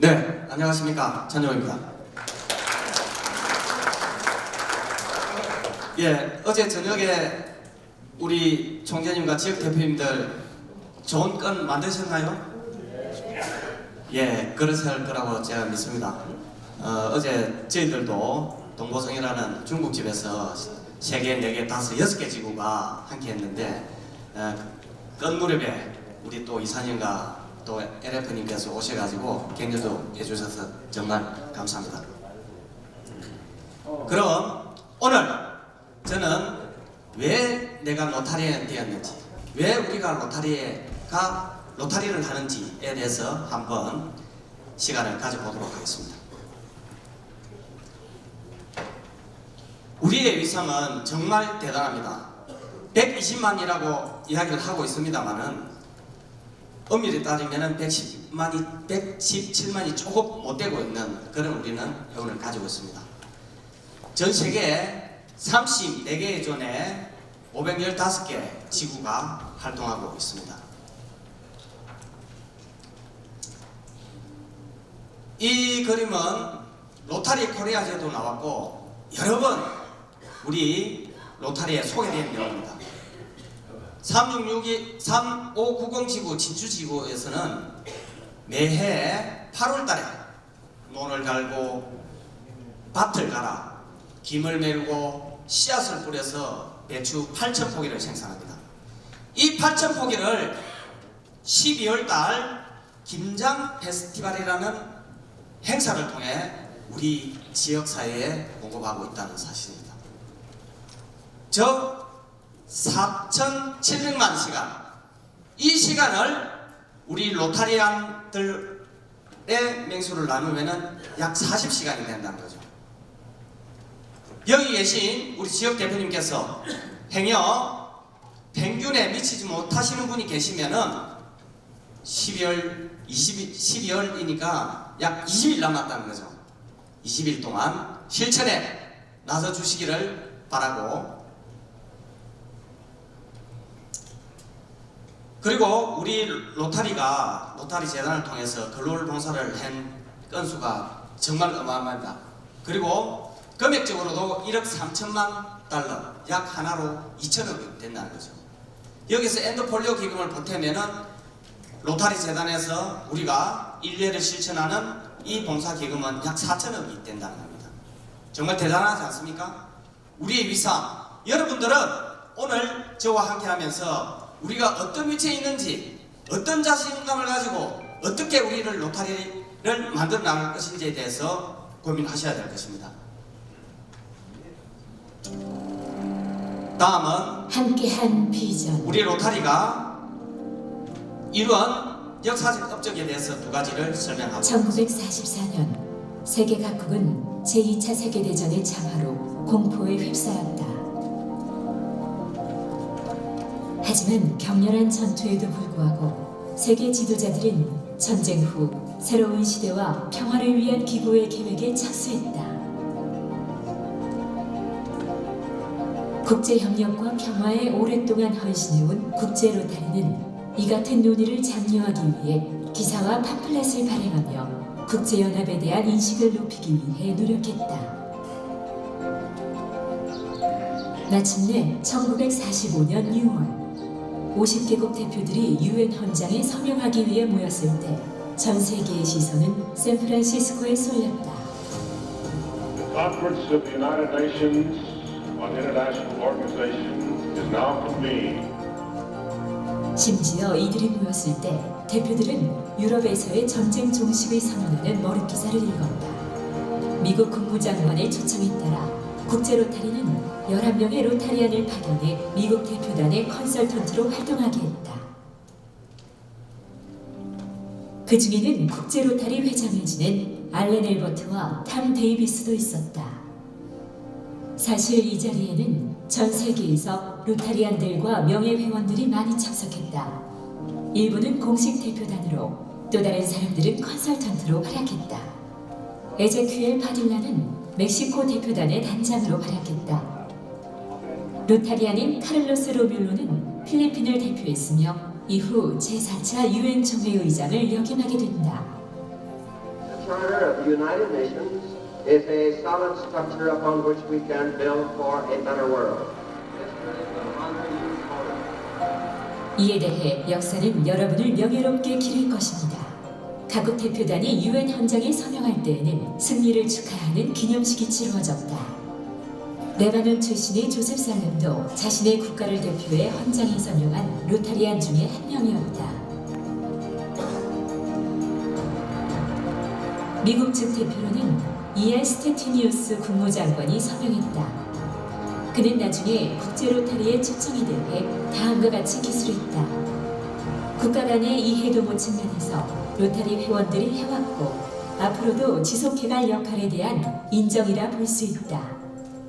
네, 안녕하십니까. 전용입니다. 예, 어제 저녁에 우리 총재님과 지역 대표님들 좋은 건 만드셨나요? 예, 그러실 거라고 제가 믿습니다. 어제 저희들도 동보성이라는 중국집에서 3개, 4개, 5, 6개 지구가 함께 했는데 끝 무렵에 우리 또 이사님과 또 LF님께서 오셔가지고 격려도 해주셔서 정말 감사합니다. 그럼 오늘 저는 왜 내가 로타리에 되었는지, 왜 우리가 로타리를 하는지에 대해서 한번 시간을 가져보도록 하겠습니다. 우리의 위상은 정말 대단합니다. 120만이라고 이야기를 하고 있습니다만은 엄밀히 따지면 117만이 조금 못 되고 있는 그런 우리는 오늘 가지고 있습니다. 전 세계에 34개의 존에 515개 지구가 활동하고 있습니다. 이 그림은 로타리 코리아제도 나왔고 여러 번 우리 로타리에 소개된 내용입니다. 3590 지구 진주지구에서는 매해 8월달에 논을 갈고 밭을 갈아 김을 메우고 씨앗을 뿌려서 배추 8,000포기를 생산합니다. 이 8,000포기를 12월달 김장 페스티벌이라는 행사를 통해 우리 지역사회에 공급하고 있다는 사실입니다. 저 4,700만 시간, 이 시간을 우리 로타리안들의 맹수를 나누면 약 40시간이 된다는 거죠. 여기 계신 우리 지역 대표님께서 행여 평균에 미치지 못하시는 분이 계시면은 12월이니까 약 20일 남았다는 거죠. 20일 동안 실천에 나서 주시기를 바라고, 그리고 우리 로타리 재단을 통해서 글로벌 봉사를 한 건수가 정말 어마어마합니다. 그리고 금액적으로도 1억 3천만 달러, 약 하나로 2천억이 된다는 거죠. 여기서 엔도폴리오 기금을 보태면은 로타리 재단에서 우리가 인례를 실천하는 이 봉사 기금은 약 4천억이 된다는 겁니다. 정말 대단하지 않습니까? 우리의 위상, 여러분들은 오늘 저와 함께 하면서 우리가 어떤 위치에 있는지, 어떤 자신감을 가지고 어떻게 우리를 로타리를 만들어 나갈 것인지에 대해서 고민하셔야 될 것입니다. 다음은 함께한 비전. 우리 로타리가 이루한 역사적 업적에 대해서 두 가지를 설명하고 1944년 세계 각국은 제2차 세계대전의 참화로 공포에 휩싸였다. 하지만 격렬한 전투에도 불구하고 세계 지도자들은 전쟁 후 새로운 시대와 평화를 위한 기부의 계획에 착수했다. 국제협력과 평화에 오랫동안 헌신해온 국제로타리는 이 같은 논의를 장려하기 위해 기사와 팜플렛을 발행하며 국제연합에 대한 인식을 높이기 위해 노력했다. 마침내 1945년 6월 50개국 대표들이 유엔 헌장에 서명하기 위해 모였을 때 전 세계의 시선은 샌프란시스코에 쏠렸다. Conference of the United Nations on International Organization is now convened. 심지어 이들이 모였을 때 대표들은 유럽에서의 전쟁 종식을 선언하는 머릿 기사를 읽었다. 미국 국무장관의 초청에 따라 국제로타리는 11명의 로타리안을 파견해 미국 대표단의 컨설턴트로 활동하게 했다. 그 중에는 국제로타리 회장을 지낸 알렌 엘버트와 탐 데이비스도 있었다. 사실 이 자리에는 전 세계에서 로타리안들과 명예회원들이 많이 참석했다. 일부는 공식 대표단으로, 또 다른 사람들은 컨설턴트로 활약했다. 에제퀴엘 파딜라는 멕시코 대표단의 단장으로 활약했다. 로타리안인 카를로스 로뮬로는 필리핀을 대표했으며 이후 제4차 유엔 총회의장을 역임하게 된다. Charter of the United Nations is a solid structure upon which we can build for a better world. 이에 대해 역사는 여러분을 명예롭게 기릴 것입니다. 각국 대표단이 유엔 헌장에 서명할 때에는 승리를 축하하는 기념식이 치루어졌다. 레바논 출신의 조셉 살렘도 자신의 국가를 대표해 헌장에 서명한 로타리안 중에 한 명이었다. 미국 측 대표로는 E.R. 스테티니우스 국무장관이 서명했다. 그는 나중에 국제 로타리에 초청이 대해 다음과 같이 기술했다. 국가 간의 이해도모 측면에서 로타리 회원들이 해왔고 앞으로도 지속해갈 역할에 대한 인정이라 볼 수 있다.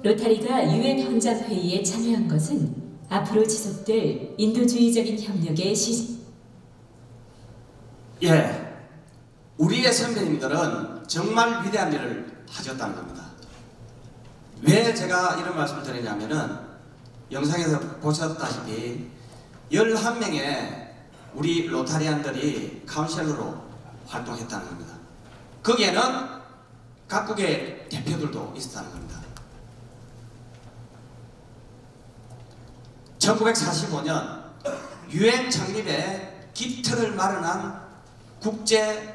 로타리가 유엔 헌장 회의에 참여한 것은 앞으로 지속될 인도주의적인 협력의 예, 우리의 선배님들은 정말 위대한 일을 하셨다는 겁니다. 왜 제가 이런 말씀을 드리냐면은 영상에서 보셨다시피 11명의 우리 로타리안들이 카운셀러로 활동했다는 겁니다. 거기에는 각국의 대표들도 있었다는 겁니다. 1945년 유엔 창립에 기틀을 마련한 국제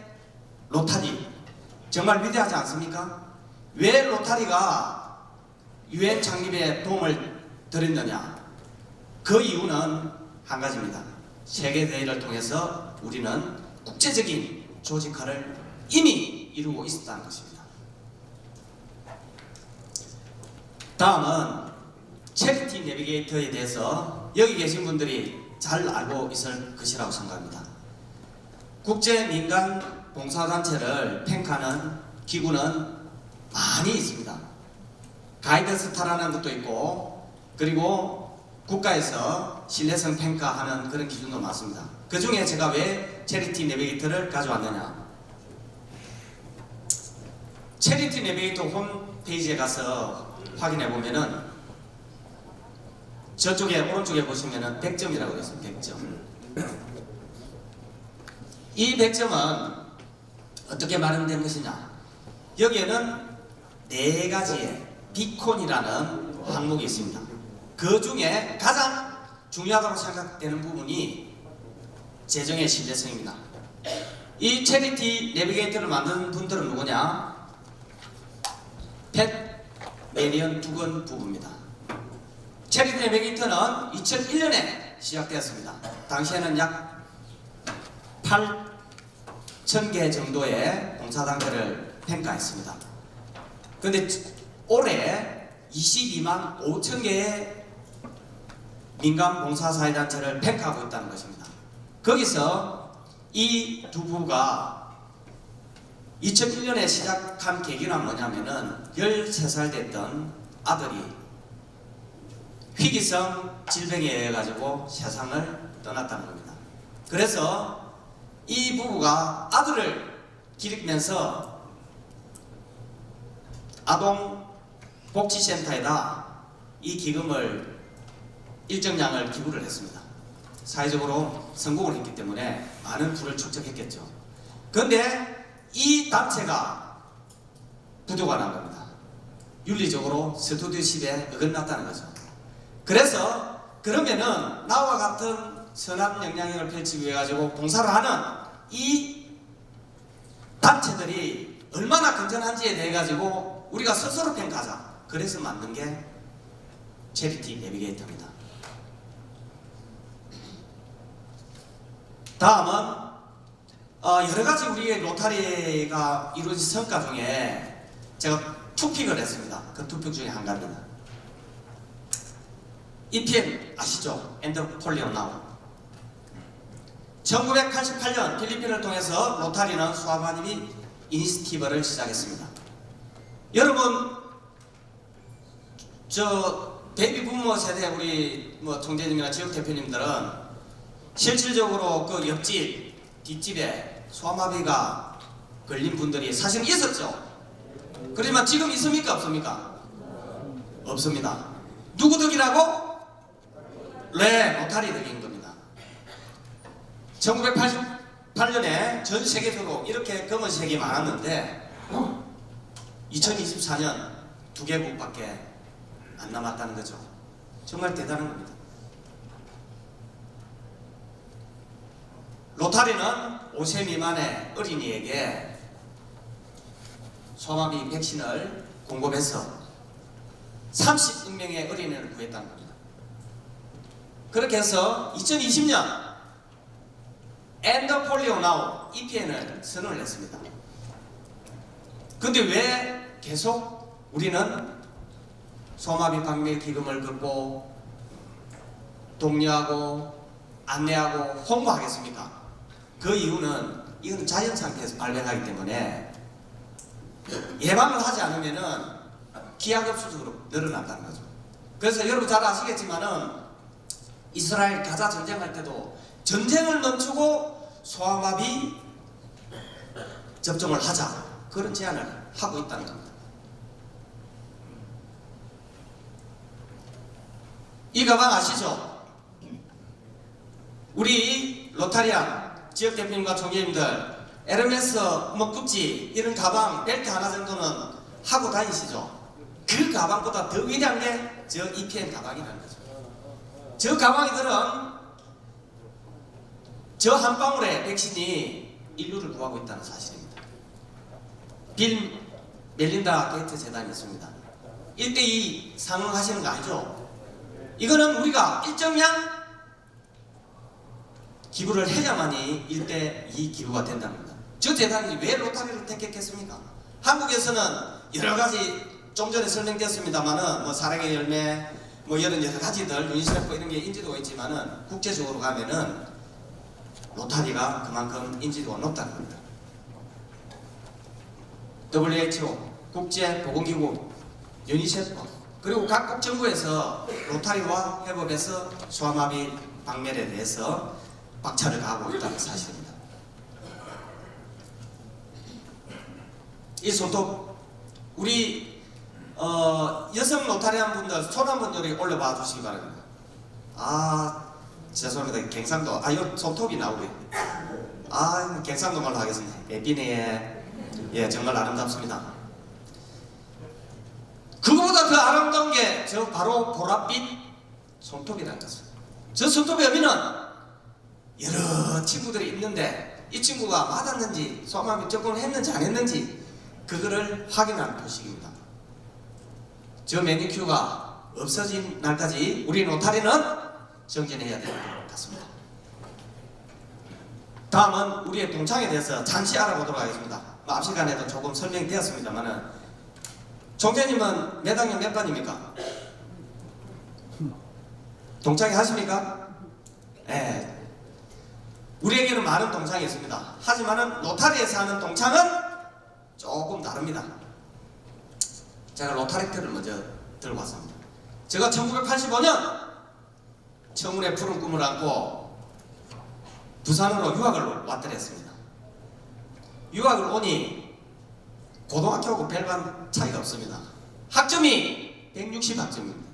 로타리, 정말 위대하지 않습니까? 왜 로타리가 유엔 창립에 도움을 드렸느냐? 그 이유는 한 가지입니다. 세계대회를 통해서 우리는 국제적인 조직화를 이미 이루고 있었다는 것입니다. 다음은 체리티 내비게이터에 대해서 여기 계신 분들이 잘 알고 있을 것이라고 생각합니다. 국제 민간 봉사단체를 팽하는 기구는 많이 있습니다. 가이드스타라는 것도 있고, 그리고 국가에서 신뢰성 평가하는 그런 기준도 많습니다. 그 중에 제가 왜 체리티 내비게이터를 가져왔느냐? 체리티 내비게이터 홈페이지에 가서 확인해 보면은 저쪽에 오른쪽에 보시면은 100점이라고 되어 있습니다. 100점. 이 100점은 어떻게 마련된 것이냐? 여기에는 4가지의 비콘이라는 항목이 있습니다. 그 중에 가장 중요하다고 생각되는 부분이 재정의 신뢰성입니다. 이 체리티 내비게이터를 만든 분들은 누구냐? 팻 메리언 두건 부부입니다. 체리티 내비게이터는 2001년에 시작되었습니다. 당시에는 약 8,000개 정도의 봉사단체를 평가했습니다. 그런데 올해 22만 5천 개의 민간 봉사사회단체를 평가하고 있다는 것입니다. 거기서 이 두 부부가 2001년에 시작한 계기는 뭐냐면은 13살 됐던 아들이 희귀성 질병에 의해 가지고 세상을 떠났다는 겁니다. 그래서 이 부부가 아들을 기르면서 아동 복지센터에다 이 기금을 일정량을 기부를 했습니다. 사회적으로 성공을 했기 때문에 많은 부를 축적했겠죠. 그런데 이 단체가 부도가 난 겁니다. 윤리적으로 스튜디오십에 어긋났다는 거죠. 그래서 그러면은 나와 같은 선한 영향력을 펼치기 위해 가지고 봉사를 하는 이 단체들이 얼마나 건전한지에 대해 가지고 우리가 스스로 평가하자. 그래서 만든 게 체리티 내비게이터입니다. 다음은 여러 가지 우리의 로타리가 이루어진 성과 중에 제가 투픽을 했습니다. 그 투픽 중에 한 가지입니다. EPN 아시죠? 엔드 폴리오 나우. 1988년 필리핀을 통해서 로타리는 수아마님이 이니시티브를 시작했습니다. 여러분, 저 베이비 부모 세대 우리 총재님이나 지역 대표님들은 실질적으로 그 옆집, 뒷집에 소아마비가 걸린 분들이 사실 있었죠. 그렇지만 지금 있습니까? 없습니까? 없습니다. 누구 덕이라고? 네, 로타리 덕인 겁니다. 2008년에 전 세계적으로 이렇게 검은색이 많았는데 2024년 2개국밖에 안 남았다는 거죠. 정말 대단한 겁니다. 로타리는 5세 미만의 어린이에게 소아마비 백신을 공급해서 30명의 어린이를 구했다는 겁니다. 그렇게 해서 2020년 End Polio Now EPN을 선언을 했습니다. 근데 왜 계속 우리는 소아마비 방매 기금을 걷고 독려하고 안내하고 홍보하겠습니까? 그 이유는 이건 자연 상태에서 발병하기 때문에 예방을 하지 않으면은 기하급수적으로 늘어난다는 거죠. 그래서 여러분 잘 아시겠지만은 이스라엘 가자 전쟁할 때도 전쟁을 멈추고 소아마비 접종을 하자 그런 제안을 하고 있다는 겁니다. 이 가방 아시죠? 우리 로타리안 지역 대표님과 총회님들 에르메스, 뭐 구찌 이런 가방 벨트 하나 정도는 하고 다니시죠? 그 가방보다 더 위대한 게 저 EPN 가방이라는 거죠. 저 가방이들은 저 한 방울의 백신이 인류를 구하고 있다는 사실입니다. 빌 멜린다 게이트 재단이 있습니다. 1:2 상응하시는 거 아니죠? 이거는 우리가 일정량 기부를 해야만이 1:2 기부가 된다는 겁니다. 저 재단이 왜 로타리를 택했겠습니까? 한국에서는 여러 가지 좀 전에 설명됐습니다만은 뭐 사랑의 열매 뭐 이런 여러 가지들 유니세프 이런 게 인지도가 있지만은 국제적으로 가면은 로타리가 그만큼 인지도가 높다는 겁니다. WHO, 국제보건기구, 유니세프 그리고 각국 정부에서 로타리와 협업해서 소아마비 방면에 대해서 박차를 가하고 있다는 사실입니다. 이 손톱 우리 여성 로타리안 분들 손 한 번 저리 올려봐 주시기 바랍니다. 아 죄송합니다. 경상도 이거 손톱이 나오고요. 경상도 말로 하겠습니다. 예삐네. 예 정말 아름답습니다. 그거보다 더 아름다운 게 저 바로 보랏빛 손톱이라는 것입니다. 저 손톱의 의미는 여러 친구들이 있는데 이 친구가 맞았는지 소아마비 접종을 했는지 안 했는지 그거를 확인하는 표식입니다. 저 매니큐어가 없어진 날까지 우리 로타리는 정진해야 될 것 같습니다. 다음은 우리의 동창에 대해서 잠시 알아보도록 하겠습니다. 앞 시간에도 조금 설명되었습니다만은 총재님은 몇 학년 몇 반입니까? 동창회 하십니까? 네. 우리에게는 많은 동창이 있습니다. 하지만은 로타리에서 하는 동창은 조금 다릅니다. 제가 로타리트를 먼저 들고 왔습니다. 제가 1985년 청운의 푸른 꿈을 안고 부산으로 유학을 왔더랬습니다. 유학을 오니 고등학교하고 별반 차이가 없습니다. 학점이 160학점입니다.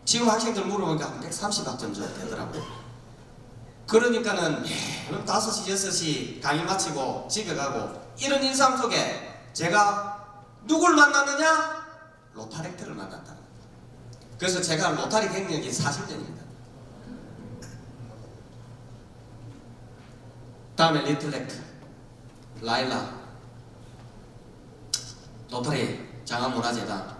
지금 학생들 물어보니까 한 130학점 정도 되더라고요. 그러니까는 5시, 6시 강의 마치고 집에 가고 이런 일상 속에 제가 누굴 만났느냐? 로타렉트를 만났다. 그래서 제가 로타리 경력이 40년입니다. 다음에 리틀렉트, 라일라, 로타리 장안문화재단.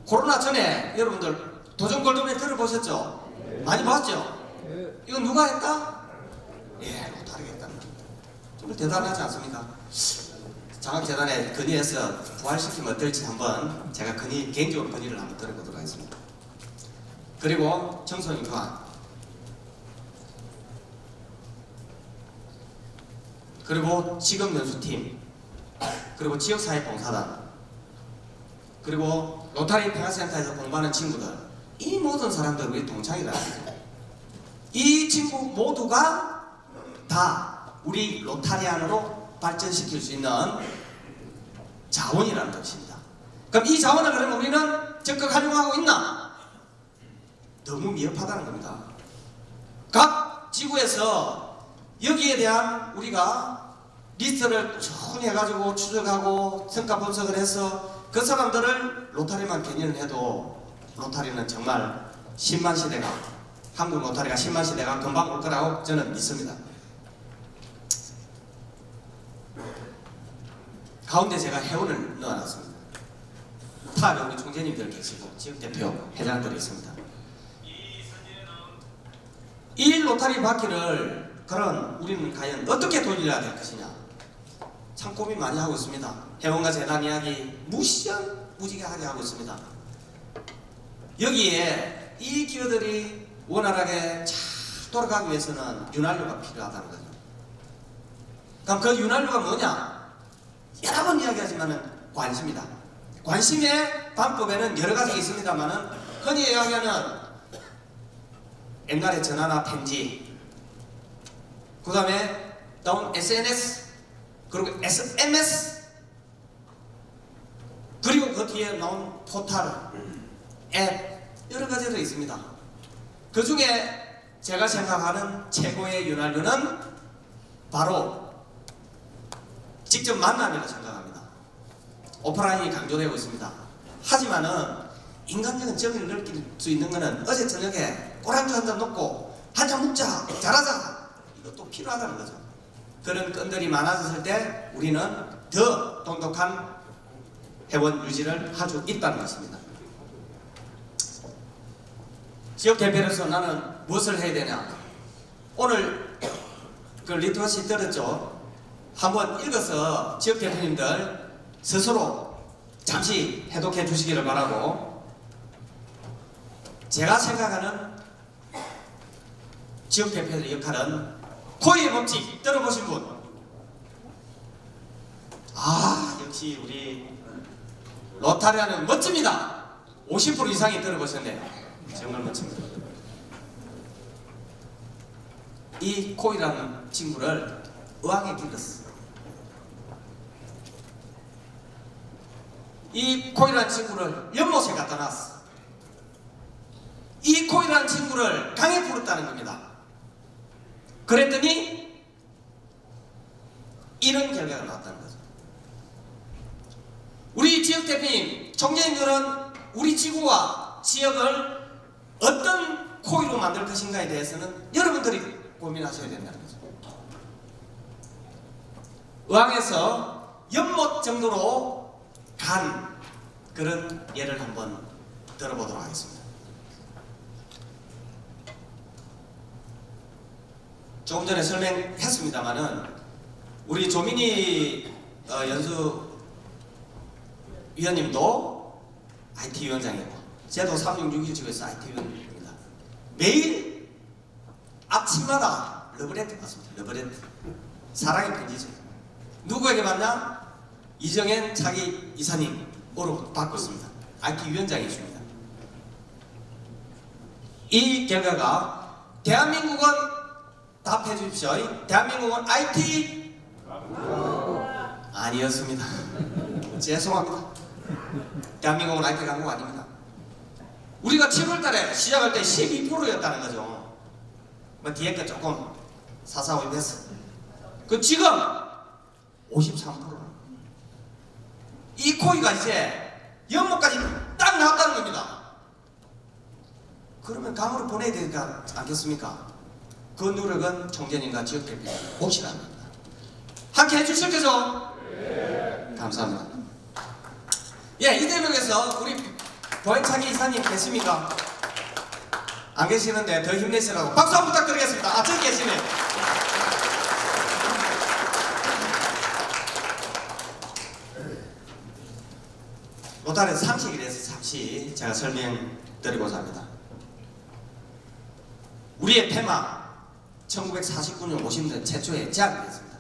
코로나 전에 여러분들 도전골드맨 들어보셨죠? 많이 봤죠? 이거 누가 했다? 예, 로타리가 했답니다. 정말 대단하지 않습니까? 장학재단에 건의해서 부활시키면 어떨지 한번 제가 개인적으로 건의를 한번 들어보도록 하겠습니다. 그리고 청소년 교환, 그리고 직업연수팀, 그리고 지역사회봉사단, 그리고 로타리 평화센터에서 공부하는 친구들, 이 모든 사람들 우리 동창이라는 거죠. 이 친구 모두가 다 우리 로타리안으로 발전시킬 수 있는 자원이라는 것입니다. 그럼 이 자원을 그러면 우리는 적극 활용하고 있나? 너무 미흡하다는 겁니다. 각 지구에서 여기에 대한 우리가 리스트를 충분히 해가지고 추적하고 성과 분석을 해서 그 사람들을 로타리만 견인을 해도 로타리는 정말 10만 시대가, 한국 로타리가 10만 시대가 금방 올 거라고 저는 믿습니다. 가운데 제가 회원을 넣어놨습니다. 탑에 우리 총재님들 계시고 지역대표 회장들이 있습니다. 이 로타리 바퀴를 그런 우리는 과연 어떻게 돌려야 될 것이냐, 참 고민 많이 하고 있습니다. 회원과 재단 이야기 무지하게 하고 있습니다. 여기에 이 기업들이 원활하게 잘 돌아가기 위해서는 윤활유가 필요하다는 거죠. 그럼 그 윤활유가 뭐냐? 여러 번 이야기하지만은 관심이다. 관심의 방법에는 여러 가지가 있습니다만은 흔히 이야기하는 옛날에 전화나 편지, 그 다음에 나온 SNS, 그리고 SMS, 그리고 그 뒤에 나온 포털, 앱, 여러 가지가 있습니다. 그 중에 제가 생각하는 최고의 윤활유는 바로 직접 만남이라고 생각합니다. 오프라인이 강조되고 있습니다. 하지만은 인간적인 정을 느낄 수 있는 것은 어제 저녁에 꼬랑주 한 잔 놓고 한 잔 먹자, 잘하자, 이것도 필요하다는 거죠. 그런 건들이 많아졌을 때 우리는 더 똑똑한 회원 유지를 할 수 있다는 것입니다. 지역 대표로서 나는 무엇을 해야 되냐? 오늘 그 리트머시 들었죠? 한번 읽어서 지역 대표님들 스스로 잠시 해독해 주시기를 바라고, 제가 생각하는 지역 대표의 역할은 코이의 법칙 들어보신 분? 아, 역시 우리 로타리아는 멋집니다. 50% 이상이 들어보셨네요. 정말 멋집니다. 이 코이라는 친구를 의왕에 길렀어. 이 코이라는 친구를 연못에 갖다 놨어. 이 코이라는 친구를 강에 풀었다는 겁니다. 그랬더니 이런 결과가 나왔다는 거죠. 우리 지역 대표님, 총재님들은 우리 지구와 지역을 어떤 코이로 만들 것인가에 대해서는 여러분들이 고민하셔야 된다는 거죠. 의왕에서 연못 정도로 간 그런 예를 한번 들어보도록 하겠습니다. 조금 전에 설명했습니다마는 우리 조민희 연수 위원님도 IT 위원장이고, 제도 366지구에서 IT 위원입니다. 매일 아침마다 러브레터 받습니다. 러브레터. 사랑의 편지죠. 누구에게 만나? 이정현 차기 이사님으로 받고 있습니다. IT 위원장이십니다. 이 결과가 대한민국은 답해 주십시오. 대한민국은 IT 아니었습니다. 죄송합니다. 대한민국은 IT 강국 아닙니다. 우리가 7월달에 시작할 때 12%였다는 거죠. 뭐 뒤에 거 조금 사사오입했어. 그 지금 53%. 이 코이가 이제 연못까지 딱 나왔다는 겁니다. 그러면 강으로 보내야 되지 않겠습니까? 그 노력은 총재님과 지역대표 몫이라는 겁니다. 함께 해주실 거죠? 네. 감사합니다. 예, 이 대목에서 우리 보혜창기 이사님 계십니까? 안 계시는데 더 힘내시라고 박수 한번 부탁드리겠습니다. 아, 저기 계시네. 로타리 상식에 대해서 잠시 제가 설명드리고자 합니다. 우리의 테마 1949년 50년 최초에 제안되었습니다.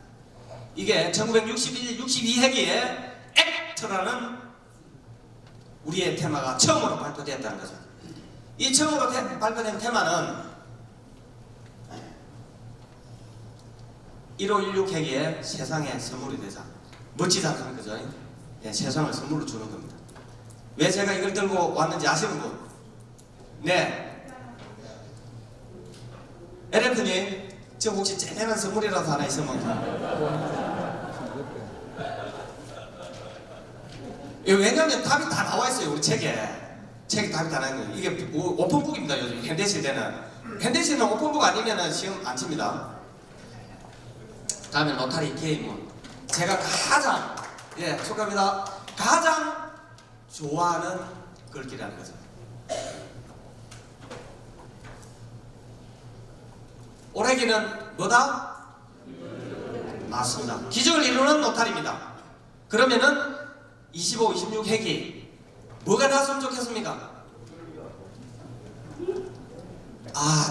이게 1961, 62회기에 액트라는 우리의 테마가 처음으로 발표되었다는 거죠. 이 처음으로 발표된 테마는 1516회기에 세상에 선물이 되자. 멋지지 않습니까? 그죠? 예, 세상을 선물로 주는 겁니다. 왜 제가 이걸 들고 왔는지 아시는 분? 네. LF님, 저 혹시 쨍한 선물이라도 하나 있으면 왜냐면 답이 다 나와 있어요. 우리 책에 답이 다 나와 있는 이게 오픈북입니다. 요즘 현대시대는 오픈북 아니면 시험 안 칩니다. 다음에 로타리 게임은 제가 가장 축하합니다. 가장 좋아하는 글귀라는 거죠. 올해기는 뭐다? 맞습니다. 기적을 이루는 로타리입니다. 그러면은 25, 26 회기 뭐가 나왔으면 좋겠습니까?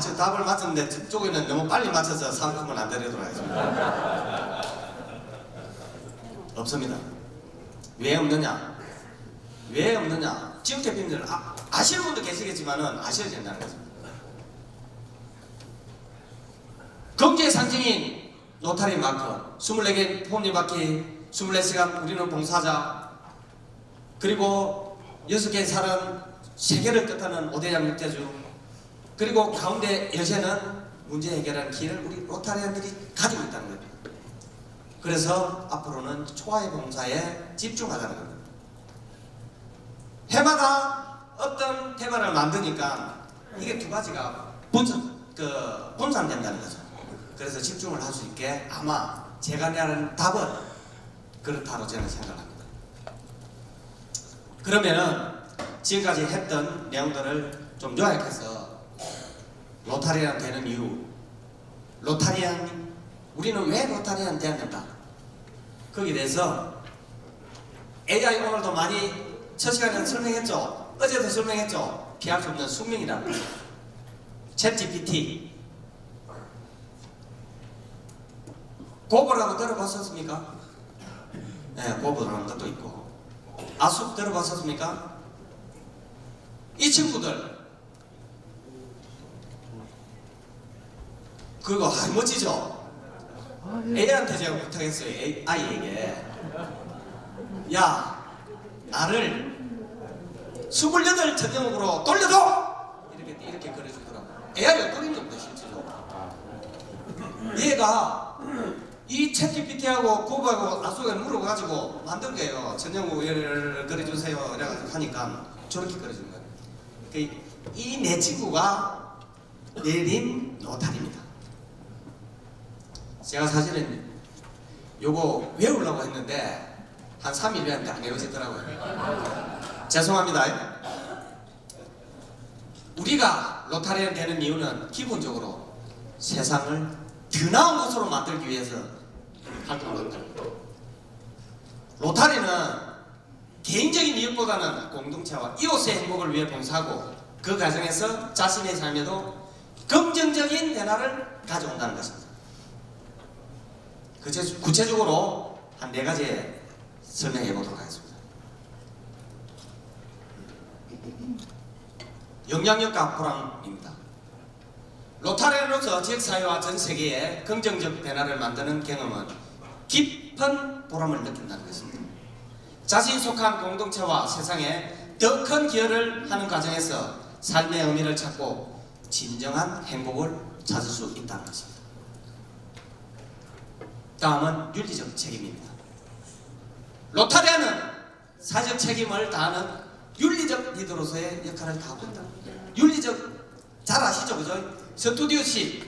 저 답을 맞췄는데 저쪽에는 너무 빨리 맞춰서 상품을 안 드리도록 하겠습니다. 없습니다. 왜 없느냐? 지역 대표님들 아시는 분도 계시겠지만은 아셔야 된다는 거죠. 경제의 상징인 로타리 마크 24개 폼니바퀴 24시간 우리는 봉사자 그리고 6개의 살은 세계를 뜻하는 5대양 육대주 그리고 가운데 여세는 문제 해결하는 기회를 우리 로타리안들이 가지고 있다는 겁니다. 그래서 앞으로는 초화의 봉사에 집중하자는 겁니다. 해마다 어떤 테마를 만드니까 이게 두 가지가 분산된다는 거죠. 그래서 집중을 할 수 있게 아마 제가 내는 답은 그렇다고 저는 생각합니다. 그러면은 지금까지 했던 내용들을 좀 요약해서 로타리안 되는 이유, 우리는 왜 로타리안 돼야 된다. 거기에 대해서 AI 오늘도 많이 첫 시간에 설명했죠. 어제도 설명했죠. 피할 수 없는 숙명이라는 거죠. 챗 GPT 고보라고 들어봤었습니까? 네, 고보라는 것도 있고 아숲 들어봤었습니까? 이 친구들 그거 멋지죠? 애한테 제가 부탁했어요. 아이에게 야 나를 28 전형으로 돌려줘! 이렇게 그려주더라고. AI가 돌린 겁니다 실제로. 얘가 이 챗GPT하고 고브하고 아속에 물어가지고 만든 거예요. 전형을 그려주세요. 이래가지고 하니까 저렇게 그려준 거예요. 이 내 친구가 내린 로타리입니다. 제가 사실은 요거 외우려고 했는데 한 3일 했는데 안 외워지더라고요. 죄송합니다. 우리가 로타리안 되는 이유는 기본적으로 세상을 더 나은 곳으로 만들기 위해서 활동을 합니다. 로타리는 개인적인 이익보다는 공동체와 이웃의 행복을 위해 봉사하고 그 과정에서 자신의 삶에도 긍정적인 변화를 가져온다는 것입니다. 구체적으로 한 4가지 설명해 보도록 하겠습니다. 영향력과 보람입니다. 로타리안으로서 지역사회와 전 세계에 긍정적 변화를 만드는 경험은 깊은 보람을 느낀다는 것입니다. 자신이 속한 공동체와 세상에 더 큰 기여를 하는 과정에서 삶의 의미를 찾고 진정한 행복을 찾을 수 있다는 것입니다. 다음은 윤리적 책임입니다. 로타리안은 사회적 책임을 다하는 윤리적 리더로서의 역할을 다하고 있다. 윤리적 잘 아시죠, 그죠? 스튜디오십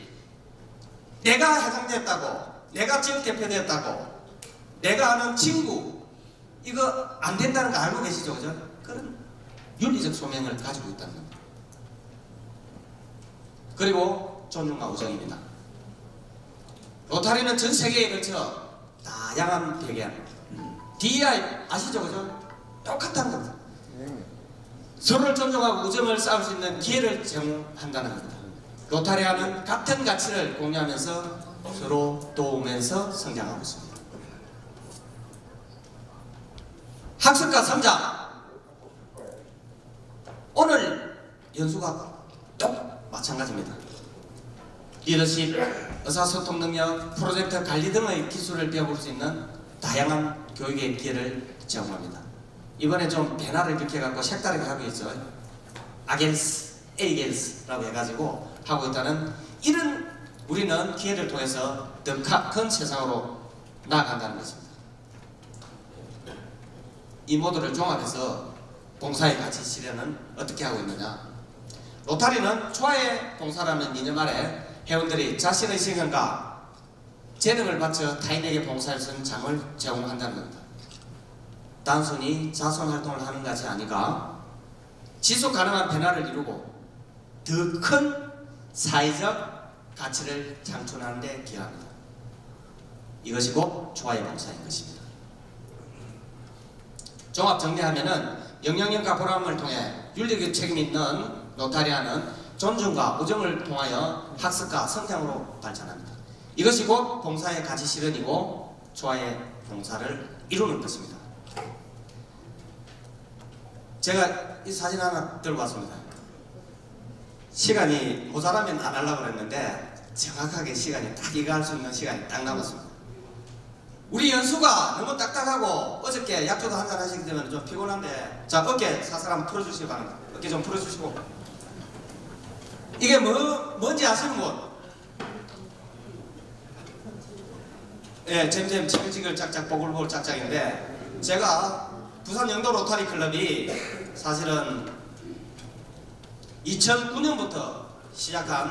내가 해당됐다고, 내가 지역 대표됐다고, 내가 아는 친구 이거 안 된다는 거 알고 계시죠, 그죠? 그런 윤리적 소명을 가지고 있다는 겁니다. 그리고 존중과 우정입니다. 로타리는 전 세계에 걸쳐 다양한 배경 DEI 아시죠, 그죠? 똑같다는 겁니다. 서로를 존중하고 우정을 쌓을 수 있는 기회를 제공한다는 겁니다. 로타리안은 같은 가치를 공유하면서 서로 도우면서 성장하고 있습니다. 학습과 성장 오늘 연수가 또 마찬가지입니다. 리더십, 의사소통 능력, 프로젝트 관리 등의 기술을 배워볼 수 있는 다양한 교육의 기회를 제공합니다. 이번에 좀 변화를 일으켜갖고 색다르게 하고 있죠. 아겔스, 에이겔스라고 해가지고 하고 있다는 이런 우리는 기회를 통해서 더 큰 세상으로 나아간다는 것입니다. 이 모두를 종합해서 봉사의 가치 실현은 어떻게 하고 있느냐? 로타리는 초아의 봉사라는 이념 아래 회원들이 자신의 시간과 재능을 바쳐 타인에게 봉사할 수 있는 장을 제공한다는 겁니다. 단순히 자선 활동을 하는 것이 아니라 지속 가능한 변화를 이루고 더 큰 사회적 가치를 창출하는 데 기여합니다. 이것이 곧 초아의 봉사인 것입니다. 종합 정리하면은 영향력과 보람을 통해 윤리적 책임이 있는 로타리아는 존중과 우정을 통하여 학습과 성장으로 발전합니다. 이것이 곧 봉사의 가치 실현이고 초아의 봉사를 이루는 것입니다. 제가 이 사진 하나 들고 왔습니다. 시간이 모자라면 안 하려고 그랬는데 정확하게 시간이 딱 이거 할 수 있는 시간이 딱 남았습니다. 우리 연수가 너무 딱딱하고 어저께 약초도 한잔 하시기 때문에 좀 피곤한데, 자, 어깨 사살 한번 풀어주시기 바랍니다. 어깨 좀 풀어주시고. 이게 뭔지 아시는 분? 예, 잼잼 지글지글 짝짝 보글보글 짝짝인데, 제가 부산 영도 로타리 클럽이 사실은 2009년부터 시작한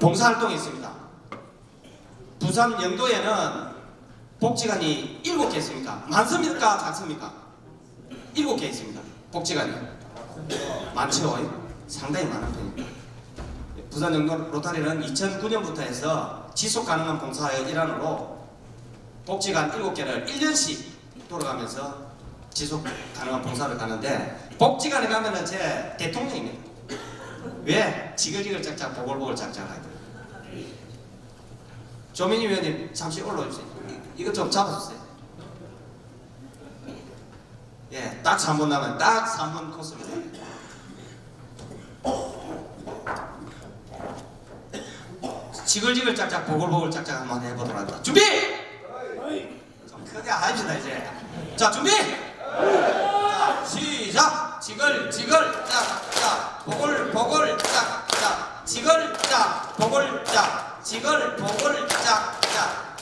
봉사활동이 있습니다. 부산 영도에는 복지관이 7개 있습니까? 많습니까? 작습니까? 7개 있습니다. 복지관이. 많죠? 상당히 많은 편입니다. 부산 영도 로타리는 2009년부터 해서 지속 가능한 봉사의 일환으로 복지관 7개를 1년씩 돌아가면서 지속 가능한 봉사를 가는데, 복지관에 가면은 제 대통령입니다. 왜? 지글지글 짝짝 보글보글 짝짝 하죠. 조민희 위원님 잠시 올라오세요. 이거 좀 잡아주세요. 예, 딱 3분 남은 딱 3분 코스입니다. 지글지글 짝짝 보글보글 짝짝 한번 해보도록 합니다. 준비! 좀 크게 합시다 이제. 자, 준비! 자, 시작! 지글지글 짝짝 보글보글 짝짝 지글짝 보글짝 지글보글 짝짝.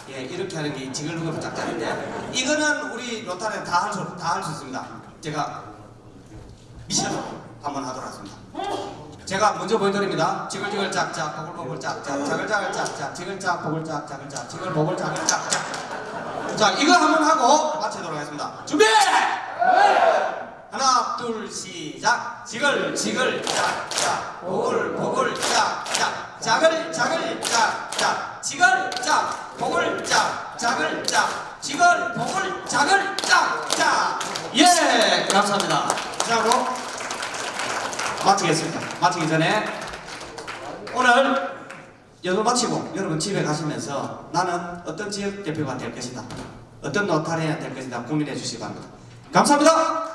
예, 이렇게 하는 게 지글보글 짝짝인데, 이거는 우리 로타리는 다 할 수 있습니다. 제가 미션으로 한번 하도록 하겠습니다. 제가 먼저 보여드립니다. 지글지글 짝짝 보글보글 짝짝 자글자글 짝짝 지글짝 보글짝 자글짝 지글보글 자글짝 짝. 자, 이거 한번 하고 마치도록 하겠습니다. 준비! 하나 둘 시작. 지글지글 짝짝 보글보글 짝짝 자글자글 짝짝 지글짝 보글짝 자글짝 지글보글 자글짝짝. 예, 감사합니다. 다음으로 마치겠습니다. 마치기 전에 오늘 연을 마치고 여러분 집에 가시면서 나는 어떤 지역 대표가 될 것이다, 어떤 로타리아가 될 것이다 고민해 주시기 바랍니다. 감사합니다.